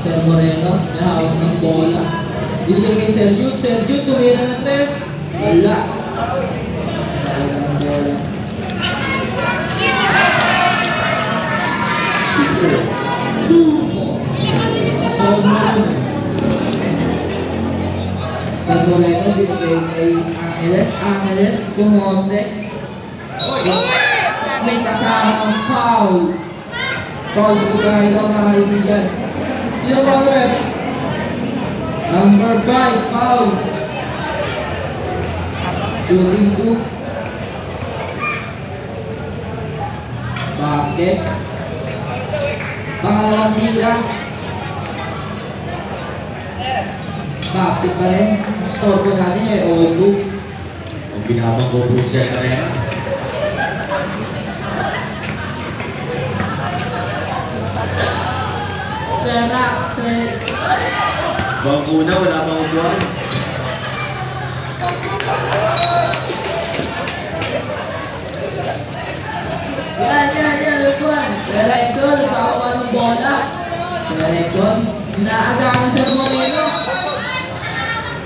Sir Moreno, may hawak ng bola. Binigay kay Sir Jude. Sir Jude, tumira ng 3. Wala. Hawak na ng bola. Sir Moreno. Sir Moreno, binigay kay Angeles. Angeles, pumoste. May kasamang foul. Foul po tayo mga kaibigan. Sino ba ang rep? Number 5, foul. Shooting 2. Basket. Pangalawang tira. Basket pa rin. Score po natin ay 0-2. Ang binabang ko po siya karera. Serak, Bang una, wala pang upuan. Yan, upuan. Sir Exxon, nagkakawa ng bola. Sir Exxon, inaagaan Sir Moreno.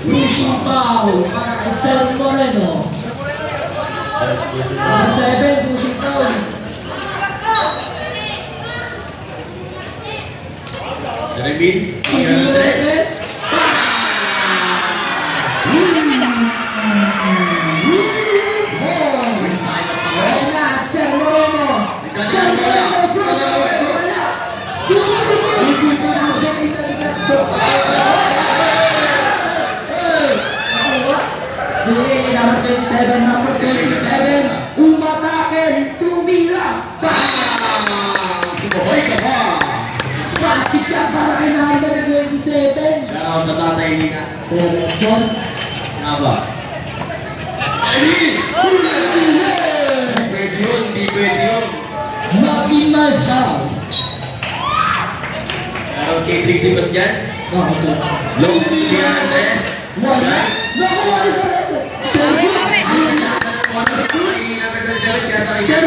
Pushing foul para kay Sir Moreno. Number 7, pushing foul. Remil, Sir Moreno. Sir Moreno, cross. Wala. Nasbet kay Sir Moreno. Binigay kay number 27, number 27. Umataken, tumira. Sumaboy ka ba? Classic ka para kay number 27. Shoutout sa tatay nila. Sir Exxon. Nga ba? Pwede yun, di pwede yun. Makimal House. Shoutout kay Trixie dyan. Long Piantes. Wala. Nakuha ni Sir Exxon. Sir Exxon. Ayan na. Sir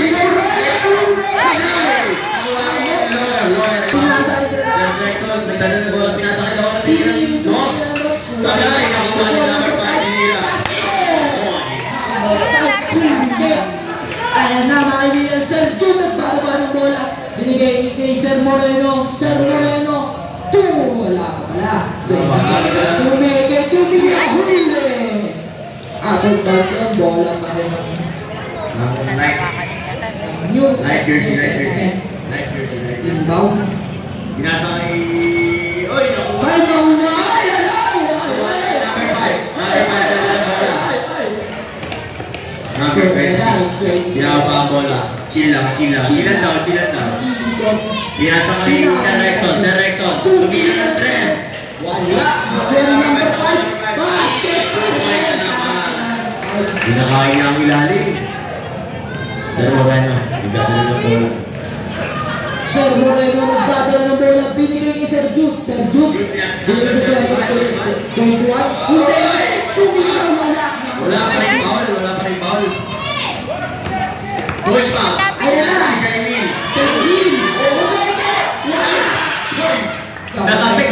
Ayan na mga kaibigan, Sir Jude nagbababa ng bola. Binigay kay Sir Moreno. Sir Moreno, wala pa pala. Tumigay, tumira, huli. Atong bounce ang bola pa rin. Night jersey. Inbound. Binasa kay... Oy, nakuha! Ay, nakuha! Number 5. Sinapa ang bola. Chill lang. Chilan daw. Binasa kay Sir Rexon. Tumira ng 3. Wala! Nakuha ng number 5. Basket! Binakain niya ang ilalim. Sir Moreno, nagdadala ng bola. Sir Moreno nagdadala ng bola. Binigay kay Sir Jude. Sir Jude. Binigay sa 21. Hindi! Tumira, wala! Wala pa rin foul. Push pa. Ayan na! Sir Emil. Sir Emil! Nakapik.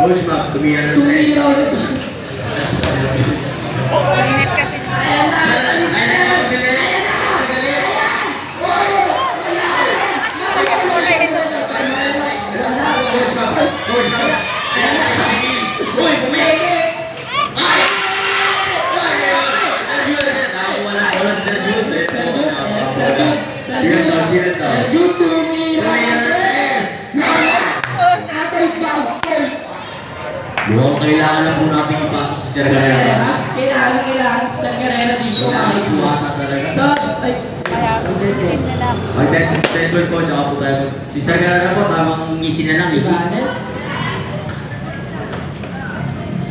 Push pa. Tumira ng 3. Tumira ulit. Init kasi. Mukhang kailangan na po natin ipasok sa Sir Carrera. Kailangan sa Carrera dito. Buwata talaga. So, ay, Ay, dead ball po, tsaka po tayo. Si Sir Carrera po, tamang ngisi na lang. Ibanez.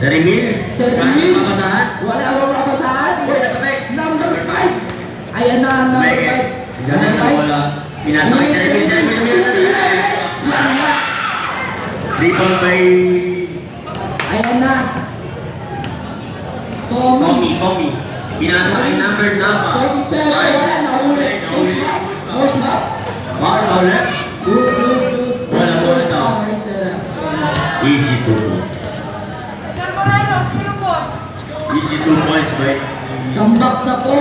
Sir Emil? Sir Emil? Mapasahan? Wala akong mapasahan. Uy, natabi! Number 5. Ayan na, number 5. Diyan na wala. Pinasakay Sir Emil, Sir Emil, Yan na. Rebound by Ayan na. Tommy. Tommy. Pinasakay number 37. Wala, nahuli. Push back. Foul. Good. Wala, wala sa. Right, sir. Easy 2 points. Easy 2 points by Tambak na po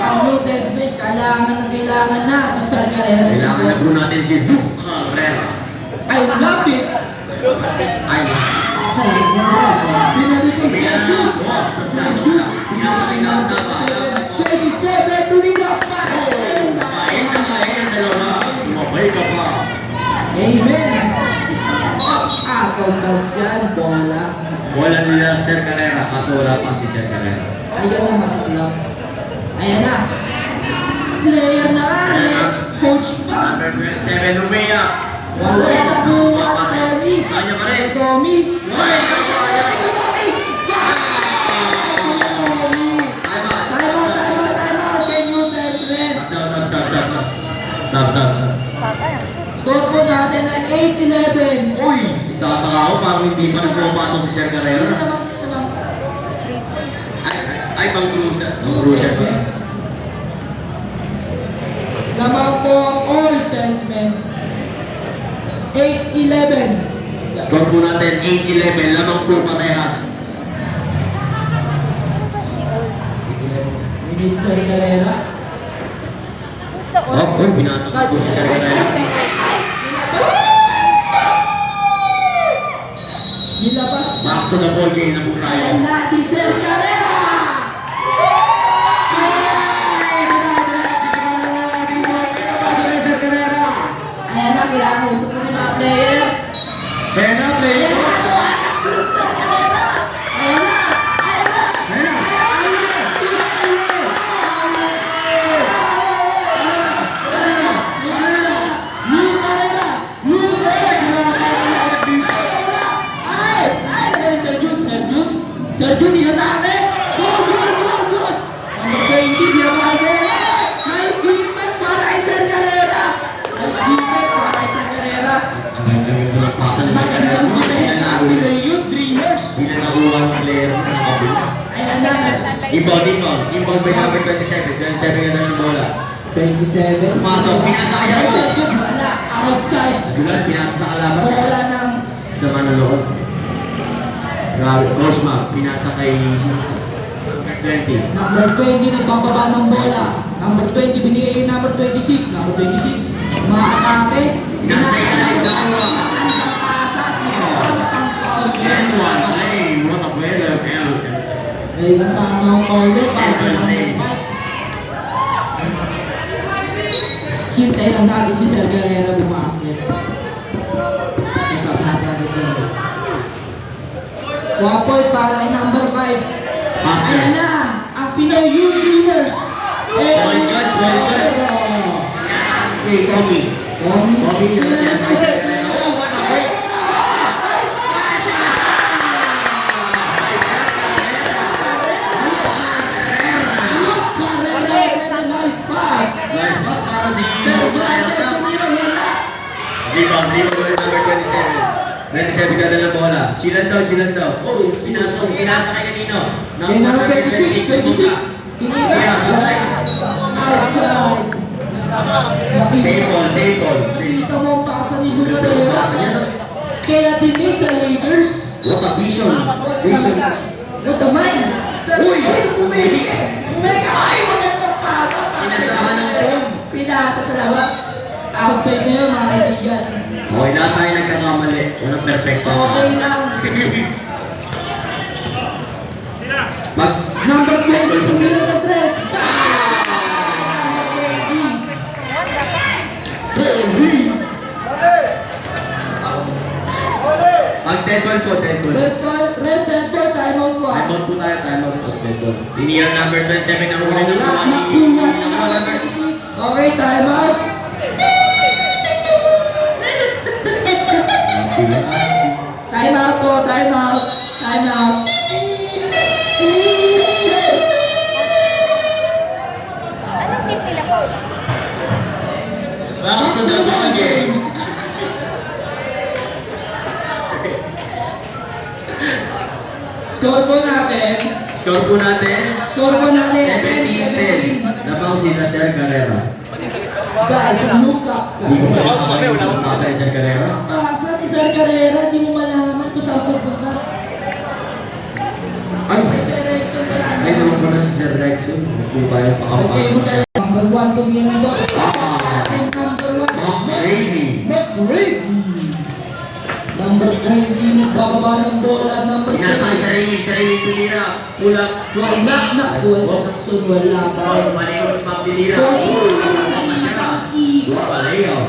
ang New Testament. Kailangan na sa Sir Carrera. Kailangan na po natin si Luke Carrera. I love it. Ay, Sir Carrera. Pinabigay Sir Jude. Sir Jude. pinasakay na 27 to Nina Pass. Kain ang dalawa. Sumabay ka pa. Amen. Count yan. Bola. Wala nila Sir Carrera, kaso wala pa si Sir Carrera. Ayan na, masaklap. Ayan na. Player na nga. Coach pa. Number 27, Lumea. Wala na po ang Tommy. Kanya pa rin. Tommy. Uy, kapaya. Tommy. Tommy. Time out. Kay New Testament. Stop. Score po natin ay 8-11. Uy, tataka ako parang hindi pa nagpapasok si Sir Sino Carrera. naman? Ay, pang Cruza. Pang Cruza pa. Lamang po ang Old Testament. 8-11. Score po natin 8-11, lamang po parehas. We need Sir Carrera. Oh, pinasok po si Sir Carrera. Nilabas. Back to the ball game na po tayo. Ayan na si Sir Carrera. Ayan na, kailangan mo usap mo ng mga player. Kaya na, player. Sir Carrera. Ayan na. Sir Jun, inatake! Good! Number 20, binabago! Nice defense para kay Sir Carrera! Nice defense para kay Sir Carrera! Ang gagawin ko ng pasa ni Sir Carrera. Magandang defense ang Pinoy Youth Dreamers! Hindi na nakuha ng player na nakabila. Ayan na, Inbound by number 27. 27 ka na ng bola. 27. Pasok, pinasakay ako. Sir Jun, wala! Outside! Nagulas, pinasa sa kalaban. Bola ng... Sa manunood. Grabe, Cosma, pinasa kay number 20. Number 20, nagbababa ng bola. Number 20, binigay kay number 26. Number 26, maatake. Nasa ilalim na ako. Ang pasa. Ang foul. And one, ay, what a player. May kasama ang foul para kay number 5. Hintay lang natin si Sir Guerrero bumasket. Sasap natin ito. 1 point para kay number 5. Ayan na, ang Pinoy Youth Dreamers. Point good. Hey, Tommy. Tommy, nasa siya sa Sir Carrera. Oh, what a play. Nice pass. Nice pass para si Sir Guerrero, wala. Rebound by number 27. 27 ka na ng bola. Chilan daw. Oh, pinasa kay kanino? Kay number 26. Outside. Outside. Same ball. Nakita mo ang pasa ni Guerrero. Kaya dinit sa Lakers. What a vision. What a mind. Sir, Uy! Umeka! Ay, magandang pasa. Pinasahan ng phone. Pinasa sa labas. Outside na yun, mga kaibigan. Okay, lahat tayo nagkakamali. Walang perfecto. Okay lang. Mag... Number 20, tumira ng tres. Number 20. Pag dead ball po. Red ball, time out po. Time out po tayo. Dead ball. Tinira number 27 ang una ng Nakuha ni number 26. Okay, time out. Time out po, time out. Score po natin. Score po natin. Score po natin. 17-10. Napang si Sir Carrera. Guys, look up ka. Hindi ko pa nakakalimutan sa pasa ni Sir Carrera. Asa ni Sir Carrera, di mo malaman kung saan pupunta. Ay, May Sir Rexon pala. ay naman pala si Sir Rexon. Kung tayo Okay, mo tayo. Number 1 tumingin doon. And number 1. McGrady. McGrady. Number 19, nagbababa ng bola. Number Pinasay 20. sa rin tumira. Kulang. Wala na. Kuha sa Nakson, wala pa rin. Balik sa pagpilira. Coach, Wapalayaw.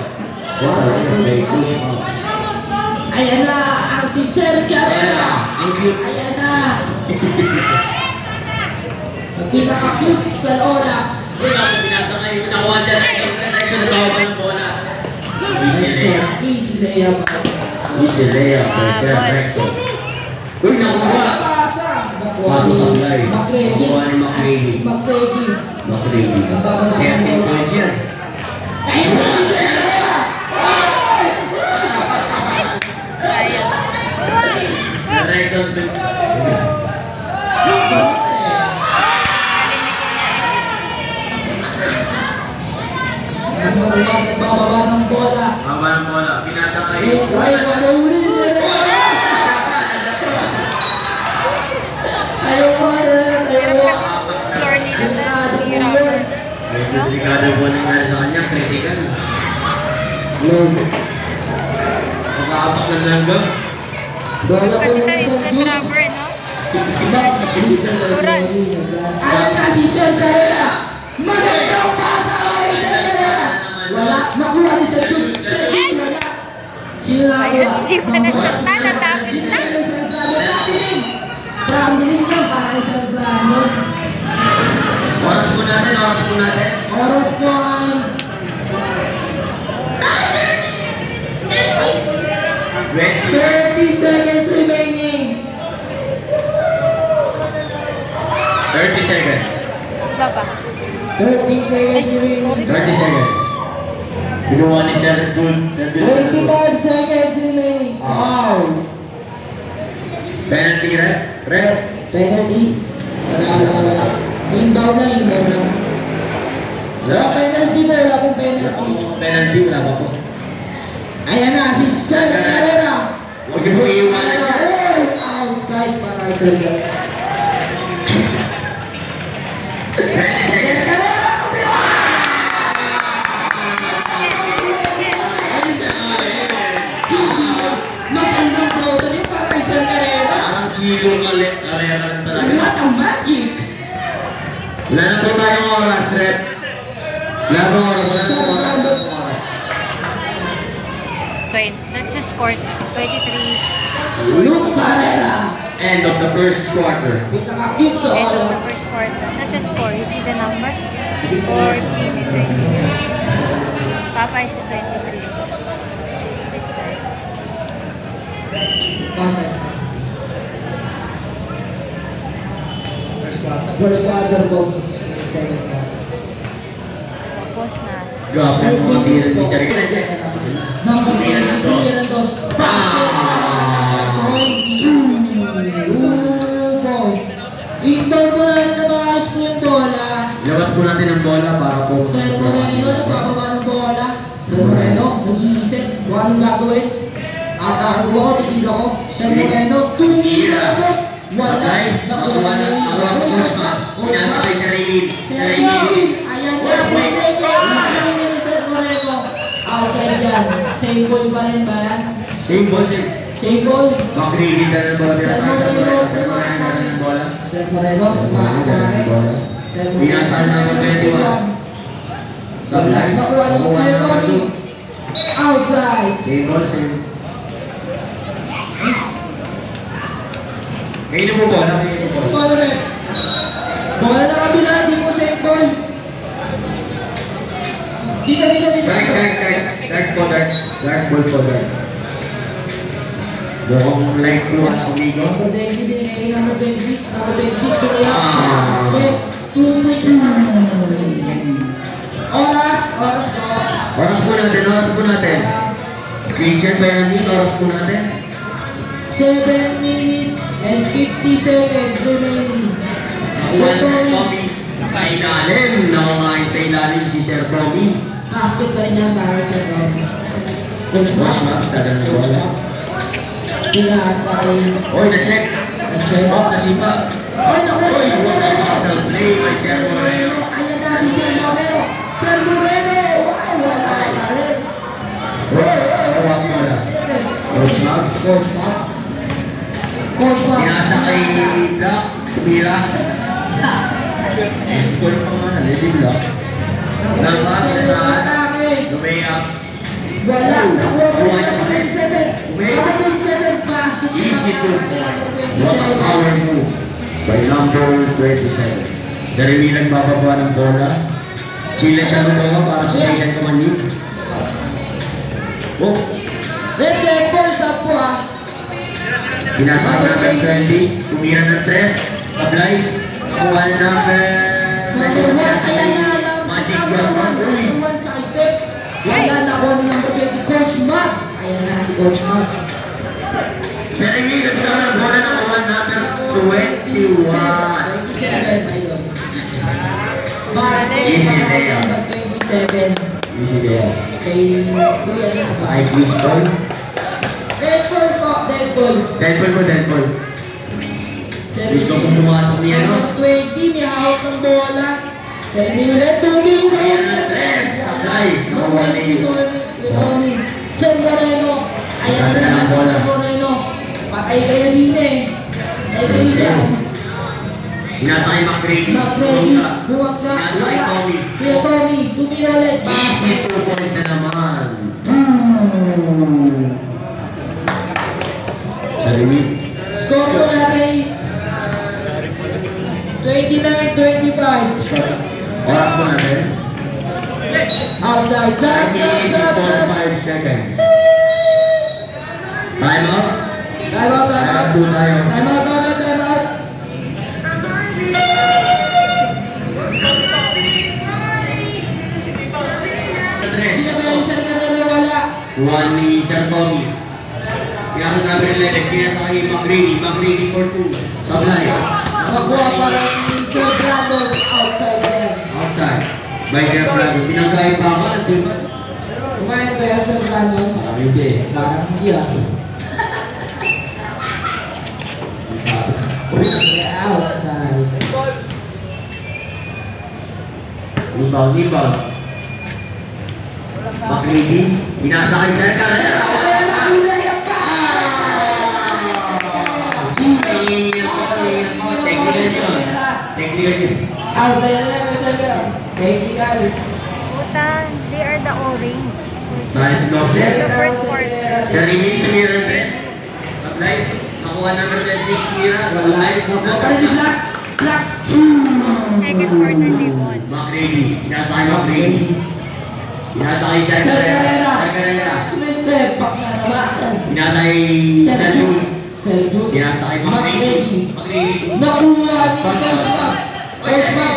ayan na, ang si Sir Carrera. Ang cute. Ayan na. Ang pinaka-cute sa Lorax. Uy, dapat pinasa kayo. Nakuha siya na yung Sir Rexon na bawa ng bola. Easy layup. Easy layup. Easy layup kay Sir Rexon. Uy, nakuha. Pasa. Paso sa fly. McGrady. Nakuha ni McGrady. McGrady. McGrady. Nagbababa ng 13 bola. points yan. Ayun na si Sir Carrera. Sir Rexon. Nagbababa ng bola. Baba ng bola. Pinasa kayo. Yes, ay, panahuli ni Sir Carrera. Ayaw mo, ayaw mo. Floor nila sa Delikado po hirap. yun. Medyo delikado po nangyari sa kanya. Critical. Makaapak ng langgam. Bola po Kasi ng tayo Sir sa Jude. rubber, no? Ayan na si Sir Carrera. Magandang pasa kay Sir Carrera. Wala, nakuha ni Sir Jude. Sir Jude, wala. Sino nakuha? Ayun, hindi mo na na-shot na, natapos na. Sir Brandon, Brandon. Brandon yan para kay Sir Brandon. Oras po natin. Oras po natin. Oras po ay 30 seconds remaining. 30 seconds. Baba. 30 seconds remaining. 30 seconds. Binuha ni Sir Jude. Sir Jude. 25 seconds remaining. Wow. Penalty, right? Red. Penalty. Wala. Inbound na. Wala penalty po. Wala pong penalty. Penalty. Wala pa po. Ayan na si Sir Carrera. Huwag niyo pong iiwanan yan. Outside para kay Sir Carrera. 20 seconds. Carrera, kumila! Magandang photo din para kay Sir Carrera. Parang siguro karera talaga. What a magic! Wala na po tayong oras, Rep. Wala na pong oras. Wala na pong oras. Let's just score 23. Luke Carrera. End of the first quarter. Pinaka-cute sa End of the oras. first quarter. Let's just score. You see the number? 14 and 23. Papa is the 23. This side. First quarter bonus. Second quarter. Tapos na. Grabe ang mga tingin ni Sir Rexon. Number Tingnan ng 22, dos. tingnan ng dos. 2 points. Inbound mo na rin na maayos po yung bola. Ilabas po natin ang bola para po. Sir Moreno, nagbababa ng bola. Sir Moreno, nag-iisip kung anong gagawin. At ako ko, titigil ako. Sir Moreno, tumira ang dos. Wala. Nakuha na. Nakuha po yung shots. Pinasa kay Sir Raylin. Sir Sir Raylin. ayan na. Nakakawin ni Sir Moreno. Outside yan. Same ball pa rin ba yan? Same ball, sir. Same ball. Makikita na ng bola. Sir Sir Moreno, Sir Moreno na ng bola. Sir Moreno, maaari. Sir Moreno. Pinasa na ng 21. Sablay. Nakuha ni Nakuha Kuya na ng Tony. Outside. Same ball, same. Kainin mo bola. Kainin mo bola. Ball rin. Bola na kabila, di mo same ball. Dito. Dark po, dark. Dark ball po, dark. Mukhang light blue ang umigo. Number 20, binigay number 26. Number 26, tumira. Ah. Step 2.2. Oras po. Oras po natin. Christian Bayani, oras po natin. 7 minutes and 50 seconds remaining. Nakuha na si Tommy sa ilalim. Nakakain sa ilalim si Sir Tommy. Basket pa rin yan para sa Coach Watch Max. Max, tagal na Coach bola. Max. Pinasa kay Oy, na-check. na-check. Oh, nasipa. Oy, naku! Oy, Sir what a Moreno! hustle play by Sir Moreno. Ayan na si Sir Moreno! Sir Moreno! Wow, wala ka rin! Nakuha ko na. Coach Max. Coach Max. Coach Max. Pinasa kay Black. Tumira. Eh, ko na pa nga. Lady Black. Lumay up. Wala, nakuha ko Nakuha na niya pa rin. 27. Number 27, basket. Easy to. What a 27. power move by number 27. Jeremy nagbababa ng bola. Chile siya ng bola para sa Ayan Kamani. Oh, Red Dead Boys up po ah. pinasa ng number 20. Tumira ng 3. Sablay. Nakuha ng number Number 1, ayan na lang. Magic Number 1, Uy. number 1 side step. Wala na ako ni number 20, Coach Matt. Ayan na si Coach Matt. Jeremy nagkaroon ng bola ng number 21. 27, ayun. Basket, Easy there. number 27. Easy there. Kay Kuya na. Sa Ike's ball. Deadpool po, Deadpool. Deadpool mo, Deadpool. Gusto kong pumasok niya, no? Number 20, may hawak ng bola. 7 minutes, 2 minutes. Ayan na, tres. Sabay. Nakuha ni Sir Moreno. Ayan Ganda na ng si bola. Sir Moreno. Patay kayo din eh. Patay kayo din. Pinasa kay McGrady. McReady, buwag na. Pinasa kay Tommy. Kuya Tommy, tumira ulit. Easy 2 points na naman. Jeremy. Score ko natin 29-25. Oras mo natin. Outside, 5 side, minutes side, and side. 45 seconds. Time out. Time out, time out. Time out po tayo. Time out, time out, time out. Sino ba yung Sir Guerrero wala? Kuha ni Sir Tommy. Pinasa number 11. Pinasa kay McGrady. McGrady for 2. Sablay. Nakakuha pa rin ni Sir Brandon outside there. Outside. By Sir Brandon. Pinagkain pa ako. Nandun ba? Kumain ba yung Sir Brandon? Parang hindi eh. Parang hindi ah. Outside. Rebound, rebound. McGrady. Pinasa kay Sir Carrera. Technical yun. Technical yun. Outside na Sir Guerrero. Technical. Utang, they are the orange. Saan si Doc The Sir? first quarter. Sir Rimin, tumira ng dress. Apply. Nakuha number 26. Tumira. Wala. Nakuha pa rin ni Black. Black. Second quarter, they won. McGrady. Pinasa kay McGrady. Pinasa kay Sir Sir Carrera. Carrera. Sir Carrera. Sumistep. Back na naman. Pinasa kay Sir Lul. Sir Lul. Pinasa kay McGrady. McGrady. Nakuha ni Coach Mac. Coach Mac.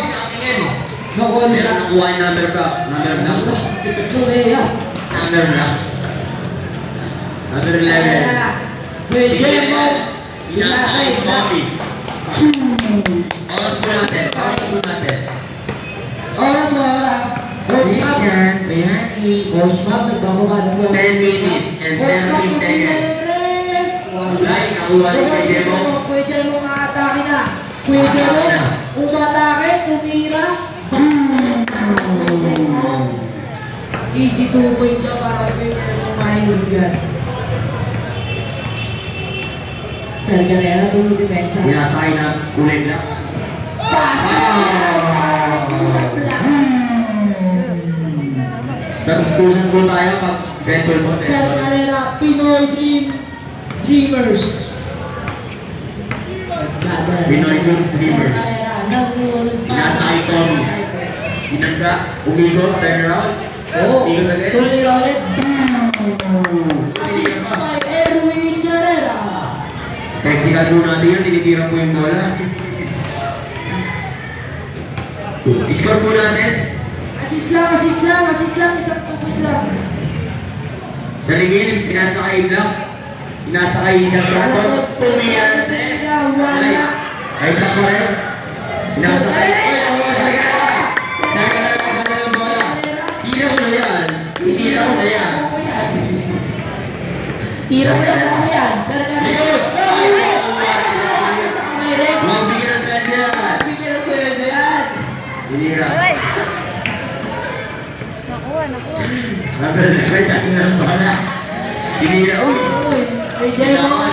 Nakuha ni Pero nakuha yung number block. Number block. Korea. Number block. Number 11. Pwede mo. Pinasa kay Tommy. Oras po natin. Oras po natin. Oras mo, oras. Coach Mac. Coach Mac, nagbababa ng bola. 10 minutes and Coach Mac, 30 tumira seconds. ng res. Wala, nakuha ni Kuya Jemo. Kuya Jemo nga atake na. Kuya Jemo, umatake, tumira. Easy 2 points siya para kay Mahinuligan. Sir Guerrero, tulong depensa. Pinasa kay na kulay black. Sa discussion po tayo pag better mo. Sir Guerrero, Pinoy Dreamers. Pinoy Dreamers. Sir Guerrero, nagulog pa. Pinasa kay Tommy. Pinagka, umigot, turn around. Oo, Umigot ulit. tuloy ulit. Assist by Erwin Guerrero. Technical po natin yun, tinitira po yung bola. Score po natin. Assist lang, assist lang, assist lang, isang 2 points lang. Sa reveal, pinasa kay Black. Pinasakay Sir Santos. Sumiyante. Wala. Ay, black mo rin. Pinasakay. Ay, awa, Sargara! Sargara, maganda ng bola. Tira ko na yan. Tira ko na yan. Tira mo yan. Sargara. Likod! Ay, Direct. magbigyan ng sweldo yan. Bigyan ng sweldo yan. Tinira. Ay! Nakuha, nakuha. Maganda ng bola. Tinira. Uy! Uy, may Jemo.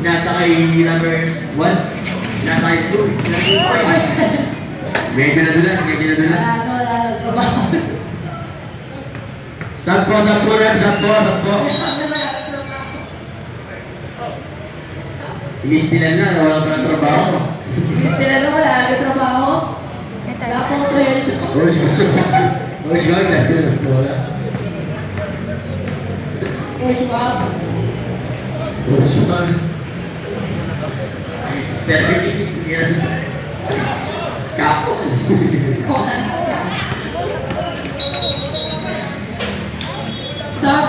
Pinasakay number 1. Pinasakay 2. Medyo nadulas. Wala na trabaho. Sakpo. Inistilan na, nawala pa ng trabaho. Gusto na wala na trabaho. Ito. Wala pong sweldo. Push back na. Wala. Push back. Push back. Yan. Kapo. Sak.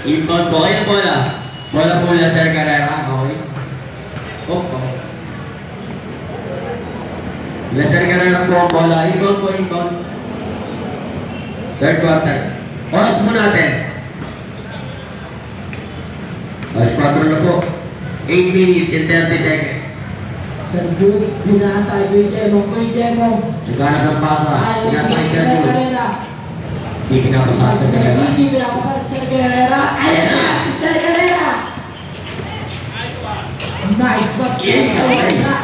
Inbound po kayo bola. Bola po na Sir Carrera. Okay. Sir Carrera po ang bola. Inbound. Third quarter. Oras po natin. Alas 4 na po. 8 minutes and 30 seconds. Sir Jude, binasa yung Jemo. Kuy Jemo. Naghanap ng pasa. Ay, Pinasa kay Sir Sir Jude. Carrera. Hindi pinapasahan sa Carrera. Hindi pinapasahan si Sir Carrera. Ayan na, si Sir Carrera. Nice basket. Ayan na.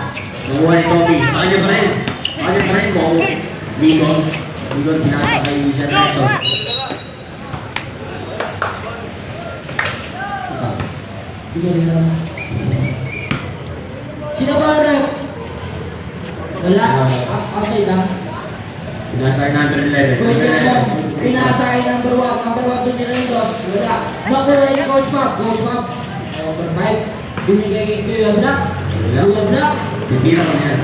Nakuha ni Tommy. Sa kanya pa rin. Ligon, pinasa kay Sir Nelson. Hindi ko nila. Sino ba rep? Wala. Outside lang. Pinasa kay number 11. Kuya Jemo. Pinasa kay number 1. Number 1 doon nila yung dos. Wala. Number 9, Coach Map. Number 5. Binigay kay Kuya Black. Kuya Black. Pipira ko niyan.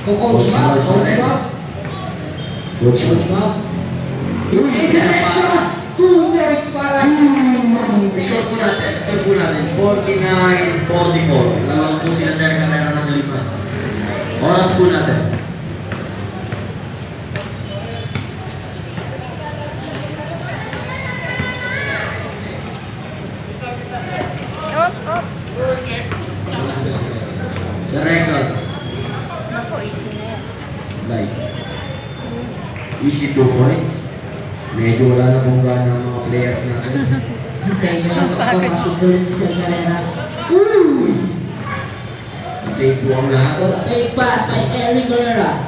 Coach Map. Coach Map. Yung selection. 2 minutes para Score po natin. 49-44. Lamang po sila Sir Carrera ng 5. Oras po natin. Up. Sir Rexon. Naku, easy na yan. Like. Easy 2 points. Medyo wala na pong gana ang mga players natin. Hintayin nyo lang pagpapasok doon ni Sir Carrera. Take po ang lahat. Fake pass by Eric Carrera.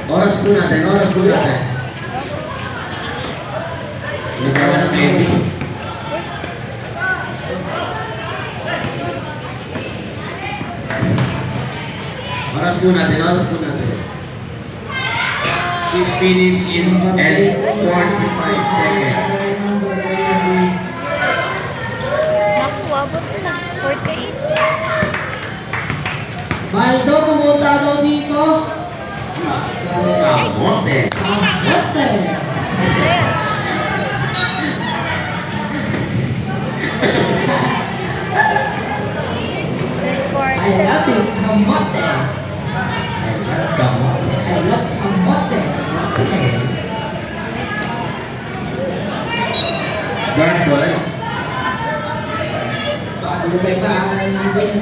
Oras po natin. Nagkawa ng 20. Oras po natin. 6 minutes in and 45 seconds. Naku, abot na. 48. Maldo, pumunta daw dito. Kamote. Kamote. Third quarter. I love it, kamote. Kamote. I love kamote. Guard ko lang. Lagay pa ang ganyan.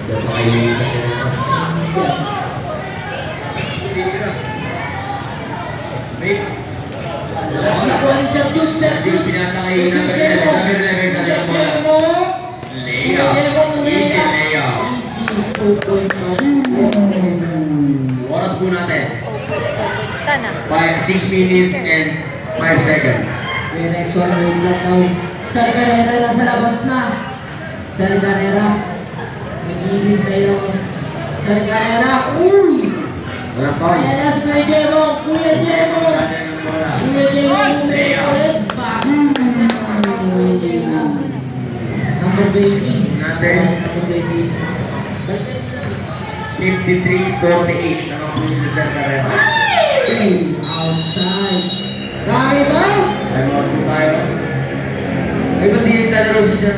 Diyan pa kayo sa kanya. Nakuha ni Sir Jude. Yung pinasa kay number 11 ka dyan bola. Layup. Easy layup. Easy 2 points. Oras po natin. Basta na. 6 minutes and 5 seconds. Direction, wait lang daw. Sir Carrera nasa labas na. Sir Carrera. Naghihintay naman. Sir Carrera. Uy! Walang foul. Ayan na si Kuya Jemo. Kuya Jemo. Kuya Jemo. Kuya Jemo. 53-48 naman po sila Sir Carrera. Ay! Outside. Kaya ba? Ay, mga po tayo. Ay, ba't di talaro si Sir?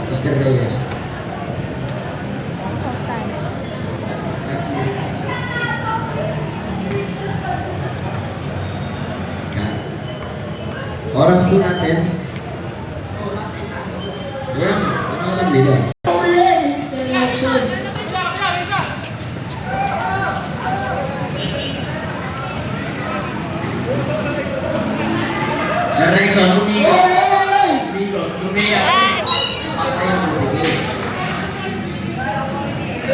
Mr. Reyes. Oras po natin. Yan, ano lang nila. Uli! Selection. Sir Rexon, umigo. Oy! Umigo, tumiyak. Patay ang matigil.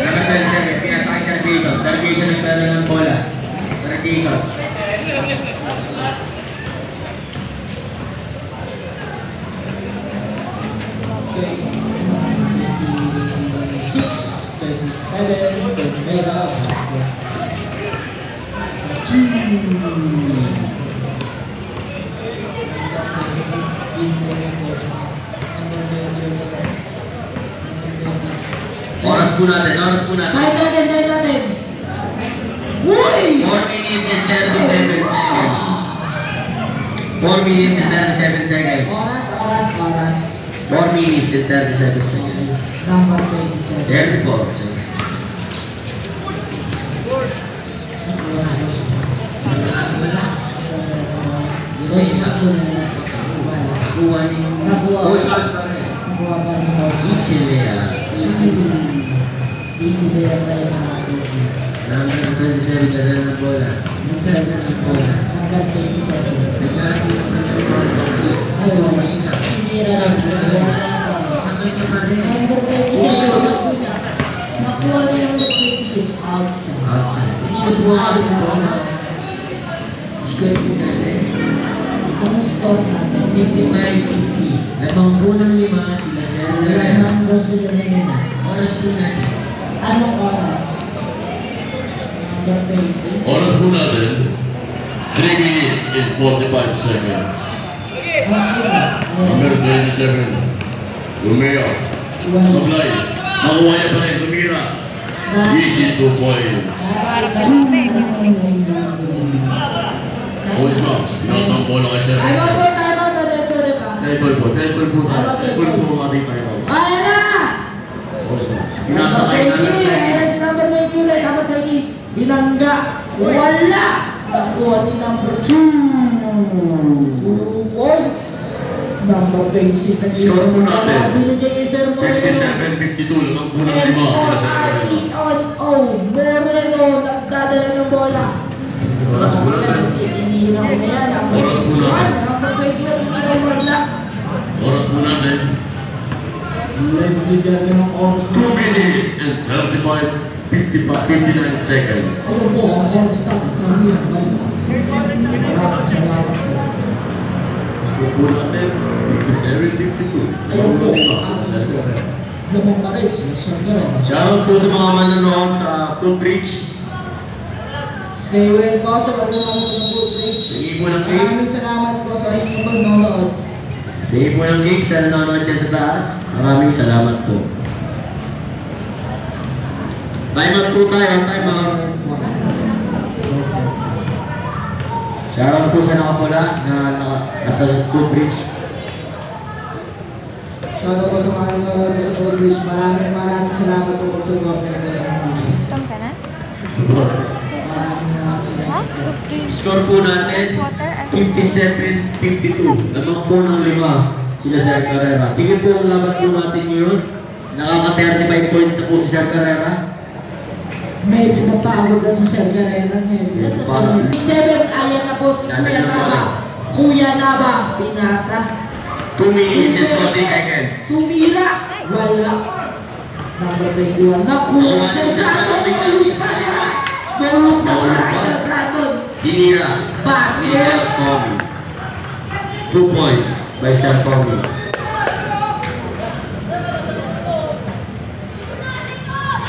Nagkatali Sir, pinasa kay Sir Jason. Sir Jason nagdala ng bola. Sir Jason. Okay. 26, 27, Mega, basket. Oras po natin, oras po natin. Tayo natin. Uy! 4 minutes and 37 seconds. 4 minutes and 37 seconds. Oras. 4 minutes and 37 seconds. Number 27. 34 seconds. Nakuha ni... Coach Mas pa rin. Easy layout. Easy layout tayo mga coach. Number 27 dala ng bola. Dala ng bola. Number 27. Naglalaki ng kanyang bola. Ay, wala. Hindi rin. Sakay ka pa rin. Number 27. Nakuha na yung number 26 outside. Outside. Nakuha na bola. Score po natin. Ano score natin? 55-50. Lamang po ng 5 sila Sir Lara. Lamang daw sila na lima. Oras po natin. Anong oras? Number 20. Oras po natin, 3 minutes and 45 seconds. Number 27, Lumeo. Supply. Makuha niya pa rin, Lumira. Easy 2 points. Boys Max, pinasang bola kay Sir. Time out na referee ka. Table po mating tayo. Kaya na! Boys Max. Number Pinasakay na 20. lang. Ayan si number 20 ulit. Number 20. Binangga. Wala! Nakuha ni number 2. 2 points. Number 26. Score po natin. Binigay kay Sir Moreno. 57-52, lamang po ng 5 sila Sir. M-O-R-E-N-O. Moreno. Nagdadala ng bola. Oras po natin. Tinira ko na yan. Number Oras po natin. 21. Number 21. Tinira wala. Oras po natin, Wala mo si Jeremy ng oras. 2 minutes and 59 seconds. Ayun po, ang oras natin sa hiyang balita. Maraming salamat po. Score po natin, 57-52. Ayun po, Sila Sir. lumang pa rin sila Sir Jeremy. Shoutout po sa mga manonood sa Footbridge. Stay well po sa pagkakaroon ng Footbridge. Sige po ng cake. Maraming salamat po sa inyong pagnonood. Sige po ng cake sa nanonood dyan sa taas. Maraming salamat po. Time out po tayo, time out. Shoutout po sa nakapula na nasa Footbridge. Shoutout po sa mga nanonood sa Footbridge. Maraming salamat po pag-suporta na po. Tom ka na? Maraming Ha? salamat. Score po natin, 57-52. Lamang po ng 5 sila Sir Carrera. Tingin po ang laban po natin ngayon. Nakaka-35 points na po si Sir Carrera. Medyo napagod na si Sir Guerrero. Medyo Parang- 7, ayan na po si Kuya Naba. Kuya Naba, pinasa. 2 minutes and 40 seconds. Tumira, wala. Number 21, nakuha. Sir Brandon, malupas na. Malupas na kay Sir Brandon. Hinira. Basket. Sir Tommy. 2 points by Sir Tommy.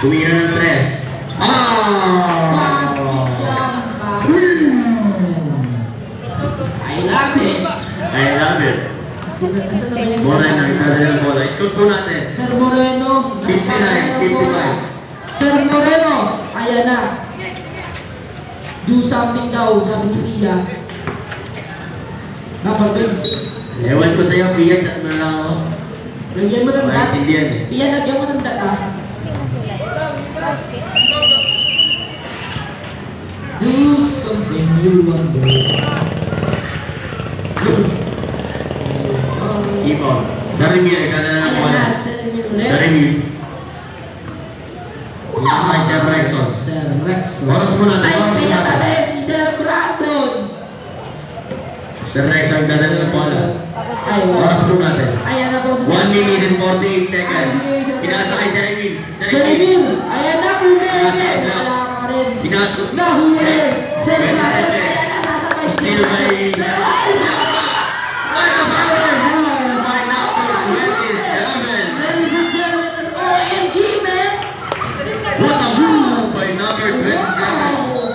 Tumira ng 3. Basket yan. I love it. I love it. Asan na ba yung Moray na, nagdadala ng bola. Score po natin. Sir Moreno. 59, 55. Sir Moreno. Ayan na. Do something daw, sabi ni Tia. Number 26. Ewan ko sa'yo, Pia, chat mo na lang ako. Lagyan mo ng dat. Maintindihan eh. Tia, lagyan mo ng dat ah. Do something you want to do. Ipo. Sarimir, ka na lang Ayan bola. na, Sir Emil ulit. Sarimir. Kay Sir Rexon. Sir Rexon. Oras mo natin, Ay, oras mo pinatabi natin. si Sir Brandon. Sir Rexon, dadala ng bola. Ay, Oras po natin. ayan na po si 1 minute and 48 seconds. Pinasa kay Sir Emil. Sir Emil, ayan na, pumili. Wala ka rin. Pinato. Nahuli. Sir Brandon, 27. ayan na, sasabay si Still by... Sir What a power move by number 27. Ladies and gentlemen, that's OMG, man. What a move by number 27. Wow.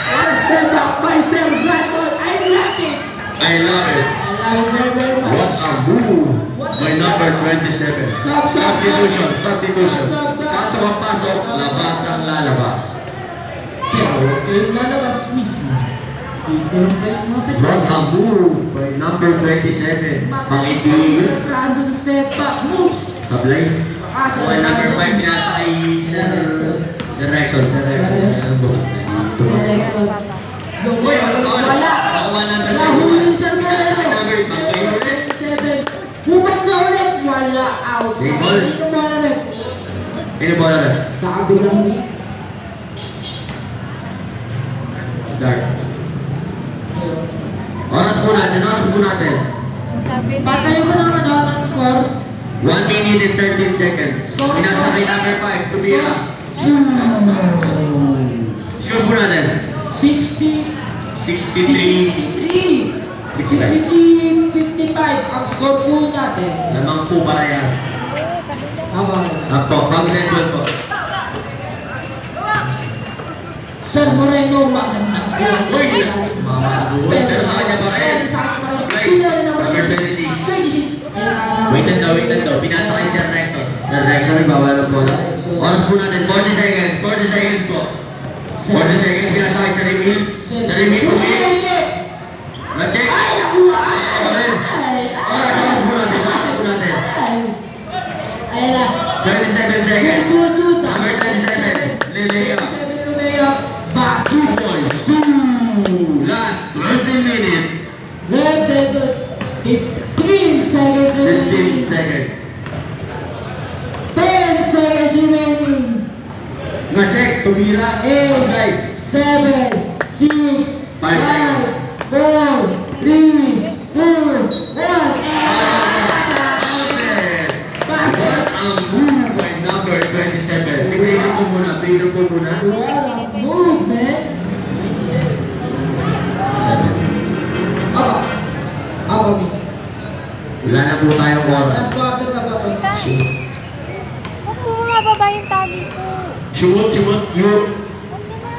What a step up by Sir Brandon. I love it. I love it. I love it very, very much. What a move by number 27. Substitution, substitution. Pasok ang pasok, labas ang lalabas. Pero huwag kayong lalabas mismo. Dito lang kayo sa mga What pinto. a move by number 27. Magaling Pang-ibig. Sir Brandon sa step back moves. Sablay. Sir By number Brandon. 5, pinasa kay Sir Rexon. Sir Rexon. Sir Rexon. Yung boy, wala. Nakuha number 5. Nahuli Sir Moreno. Number 5. 27. Bumag na ulit. Wala out. Hey, ball. Dito mo ulit. Sino ba na? Sa kabilang ni. Dark. Oras po natin, oras po natin. Sabi ni... Patayin mo ng ano ng score. 1 minute and 13 seconds. Score, Pinasa score. kay number 5, tumira. Score po natin. 60. 63. 63-55 ang score po natin. Lamang po parehas. Tama. Sampo, pag-netball po. Sir Moreno, magandang kuha. Uy! Mama sa buhay. Pero sa kanya pa rin. Sa kanya pa rin. Right. Pinala na Number 26. 26. Wait lang daw. Pinasa kay Sir Rexon. Sir Rexon, nagbawala ng bola. Oras po natin, 40 seconds. 40 seconds po. 40 seconds, pinasa kay Sir Emil. Sir Emil po na-check. Ay, nakuha! Oras po natin, oras po natin. Ayan na. 27 seconds. Good. Number 27, Lelea. 27 Lumea. 2 Basket. points. 2. Last 20 minutes. Good. 15 seconds 15 remaining. seconds. 10 seconds remaining. Na-check, tumira. 8, 7, 6, 5, 4, 3, 2, 1. What a move by number 27. Tignan po muna, tignan po muna. What a move, man. 7. Apa, miss. Wala na po tayong oras. Last quarter na ba ito? Huwag mo nga baba yung tali ko. Shoot, you. Huwag na.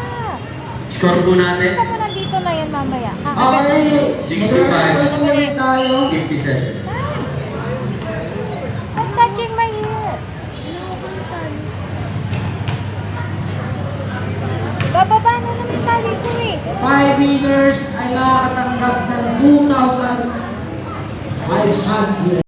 Score po natin. Gusto mo nandito na yan mamaya. Okay. 65. Mag-ulit tayo. 57. I'm touching my hair. Bababa na naman yung tali ko eh. 5 winners ay makakatanggap ng 2,500.